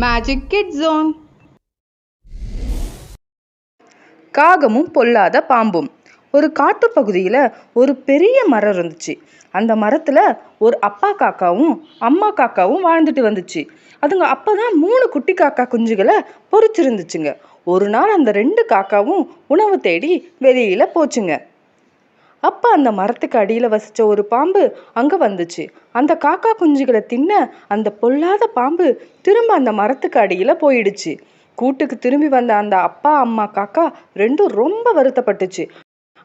Magic kit zone. காகமும் பொல்லாத பாம்பும். ஒரு காட்டுப்பகுதியில் ஒரு பெரிய மரம் இருந்துச்சு. அந்த மரத்தில் ஒரு அப்பா காக்காவும் அம்மா காக்காவும் வாழ்ந்துட்டு வந்துச்சு. அதுங்க அப்போதான் 3 குட்டி காக்கா குஞ்சுகளை பொறிச்சிருந்துச்சுங்க. ஒரு நாள் அந்த 2 காக்காவும் உணவு தேடி வெளியில போச்சுங்க. அப்போ அந்த மரத்துக்கு அடியில் வசித்த ஒரு பாம்பு அங்கே வந்துச்சு. அந்த காக்கா குஞ்சுகளை தின்ன அந்த பொல்லாத பாம்பு திரும்ப அந்த மரத்துக்கு அடியில் போயிடுச்சு. கூட்டுக்கு திரும்பி வந்த அந்த அப்பா அம்மா காக்கா ரெண்டும் ரொம்ப வருத்தப்பட்டுச்சு.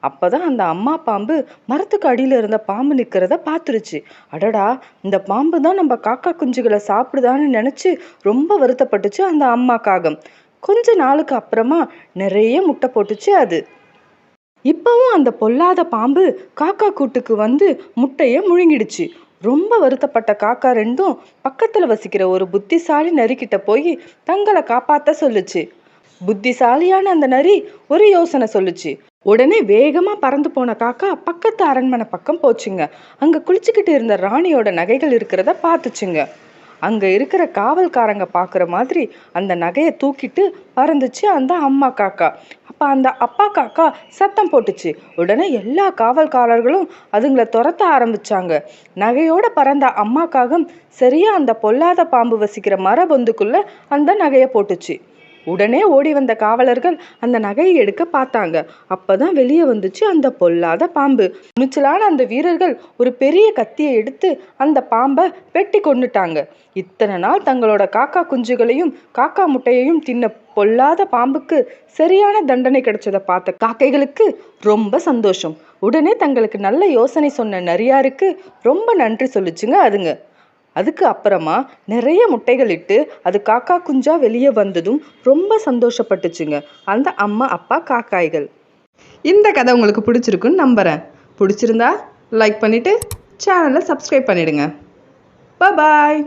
அப்பதான் அந்த அம்மா பாம்பு மரத்துக்கு அடியில இருந்த பாம்பு நிக்கிறத பாத்துருச்சு. அடடா, இந்த பாம்பு தான் நம்ம காக்கா குஞ்சுகளை சாப்பிடுதான்னு நினைச்சு ரொம்ப வருத்தப்பட்டுச்சு அந்த அம்மா காகம். கொஞ்ச நாளுக்கு அப்புறமா நிறைய முட்டை போட்டுச்சு அது. இப்பவும் அந்த பொல்லாத பாம்பு காக்கா கூட்டுக்கு வந்து முட்டைய முழுங்கிடுச்சு. ரொம்ப வருத்தப்பட்ட காக்கா ரெண்டும் பக்கத்துல வசிக்கிற ஒரு புத்திசாலி நரிக்கிட்ட போய் தங்களை காப்பாத்த சொல்லுச்சு. புத்திசாலியான அந்த நரி ஒரு யோசனை சொல்லுச்சு. உடனே வேகமா பறந்து போன காக்கா பக்கத்து அரண்மனை பக்கம் போச்சுங்க. அங்க குளிச்சுக்கிட்டு இருந்த ராணியோட நகைகள் இருக்கிறத பார்த்துச்சுங்க. அங்க இருக்கிற காவல்காரங்க பாக்குற மாதிரி அந்த நகையை தூக்கிட்டு பறந்துச்சு அந்த அம்மா காக்கா. அப்ப அந்த அப்பா காக்கா சத்தம் போட்டுச்சு. உடனே எல்லா காவல்காரர்களும் அதுங்களை துரத்த ஆரம்பிச்சாங்க. நகையோட பறந்த அம்மா காகம் சரியா அந்த பொல்லாத பாம்பு வசிக்கிற மரபொந்துக்குள்ள அந்த நகையை போட்டுச்சு. உடனே ஓடி வந்த காவலர்கள் அந்த நகையை எடுக்க பார்த்தாங்க. அப்பதான் வெளியே வந்துச்சு அந்த பொல்லாத பாம்பு. துணிச்சலான அந்த வீரர்கள் ஒரு பெரிய கத்தியை எடுத்து அந்த பாம்பை வெட்டி கொன்னுட்டாங்க. இத்தனை நாள் தங்களோட காக்கா குஞ்சுகளையும் காக்கா முட்டையையும் தின்ன பொல்லாத பாம்புக்கு சரியான தண்டனை கிடைச்சதை பார்த்த காக்கைகளுக்கு ரொம்ப சந்தோஷம். உடனே தங்களுக்கு நல்ல யோசனை சொன்ன நரியாருக்கு ரொம்ப நன்றி சொல்லுச்சுங்க அதுங்க. அதுக்கு அப்புறமா நிறைய முட்டைகள் இட்டு அது காக்கா குஞ்சா வெளியே வந்ததும் ரொம்ப சந்தோஷப்பட்டுச்சுங்க அந்த அம்மா அப்பா காக்காய்கள். இந்த கதை உங்களுக்கு பிடிச்சிருக்குன்னு நம்புறேன். பிடிச்சிருந்தா லைக் பண்ணிட்டு சேனலை சப்ஸ்கிரைப் பண்ணிடுங்க. பாய்.